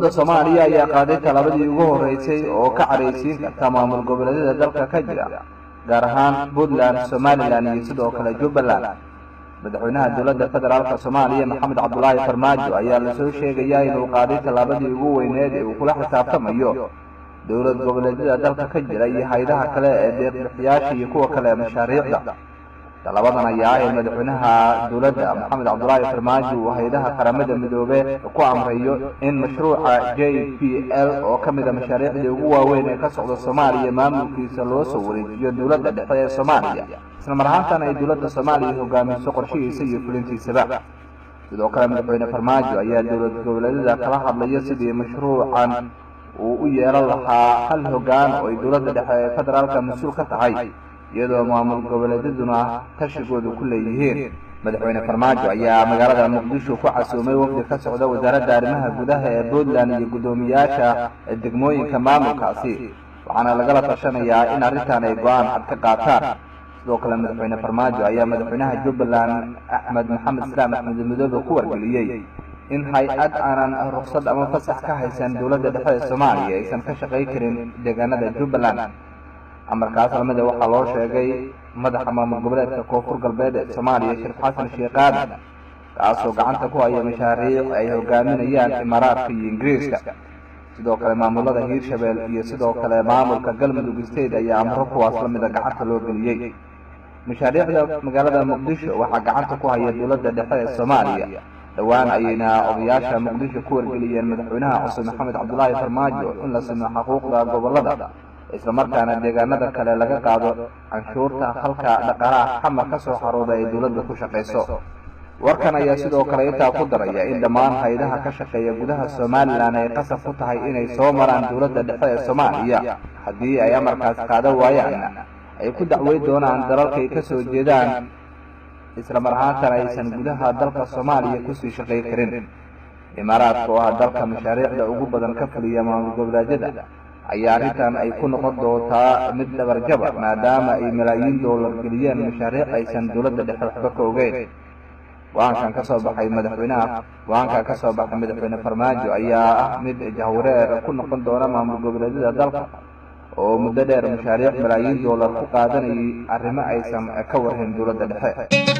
dowladda Soomaaliya ayaa qaaday talaabadii ugu horeysay oo ka careysiin karta maamul goboleedyada dalka ka jira gaar ahaan Puntland, Somaliland iyo sidoo kale Jubbaland. madaxweynaha dowladda federaalka Soomaaliya Maxamed Cabdullaahi Farmaajo ayaa la soo sheegay inuu qaaday talaabadii ugu weyneed ee uu kula xisaabtamayo dowlad goboleedyada dalka ka jira iyo hay'adaha kale ee deeq-bixiyaasha iyo kuwa kale ee mashaariicda. talabadan ayaa ah madaxweynaha dowladda Maxamed Cabdullaahi Farmaajo uu hay'adaha qaramada midoobay ku amrayo in mashruuca JPL oo kamid ah mashaariicda ugu waaweyn ee ka socda Soomaaliya maamulkiisa loo soo wareejiyo dowladda dhexe ee Soomaaliya, isla mar ahaantaana ay dowladda Soomaaliya hogaamiso qorshihiisa iyo fulintiisaba. sidoo kale madaxweyne Farmaajo ayaa dowlad goboleedyada kala hadlaya sidii mashruucan uu u yeelan lahaa hal hoggaan oo ay dowladda dhexe ee federaalka mas'uul ka tahay, iyadoo maamul goboleedyaduna tashigoodu ku leeyihiin. madaxweyne Farmaajo ayaa magaalada Muqdisho ku casuumay wafdi ka socda wasaaradda arrimaha gudaha ee Puntland iyo gudoomiyaasha degmooyinka maamulkaasi, waxaana lagala tashanayaa in arrintan ay go'aan cad ka qaataan. sidoo kale madaxweyne Farmaajo ayaa madaxweynaha Jubbaland Axmed Maxamed Islaam Axmed Madoobe ku wargeliyay in hay'ad aanan ruqsad ama fasax ka haysan dowladda dhexe ee Soomaaliya aysan ka shaqayn karin deegaanada Jubbaland. amarkaas lamida waxaa loo sheegay madaxa maamul goboleedka Koonfur Galbeed ee Soomaaliya Sheekh Xasan Sheekh Aadan, kaasoo gacanta ku haya mashaariic ay hogaaminayaan Imaaraadka iyo Ingiriiska. sidoo kale maamulada Hiirshabelle iyo sidoo kale maamulka Galmudug State ayaa amro kuwaas lamida gacanta loo geliyay. mashaariicda magaalada Muqdisho waxaa gacanta ku haya dowladda dhexe ee Soomaaliya. dhowaan ayayna odayaasha Muqdisho ku wargeliyeen madaxweynaha cusub Maxamed Cabdullaahi Farmaajo in la simo xuquuqda gobolada, isla markaana deegaanada kale laga qaado canshuurta halka dhaqaalaha xamar ka soo xarooda ay dowladda ku shaqeyso. warkan ayaa sidoo kale intaa ku daraya in dhammaan hay'adaha ka shaqeeya gudaha Somaliland ay qasab ku tahay inay soo maraan dowladda dhexe ee Soomaaliya. haddii ay amarkaas qaadan waayaan ay ku dacweyn doonaan dalalka ay ka soo jeedaan, isla mar ahaantana aysan gudaha dalka Soomaaliya kusii shaqayn karin. Imaaraadka oo ah dalka mashaariicda ugu badan ka fuliya maamul goboleedyada ayaa arrintan ay ku noqon doontaa mid dhabarjaba, maadaama ay malaayiin doolar geliyeen mashaariic aysan dowladda dhexe waxba ka ogeyn. go-aankan ka soo baxay madaxweyne Farmaajo ayaa ah mid jahwareer ku noqon doona maamul goboleedyada dalka oo muddo dheer mashaariic malaayiin doolar ku qaadanayay arrimo aysan ka warhayn dowladda dhexe.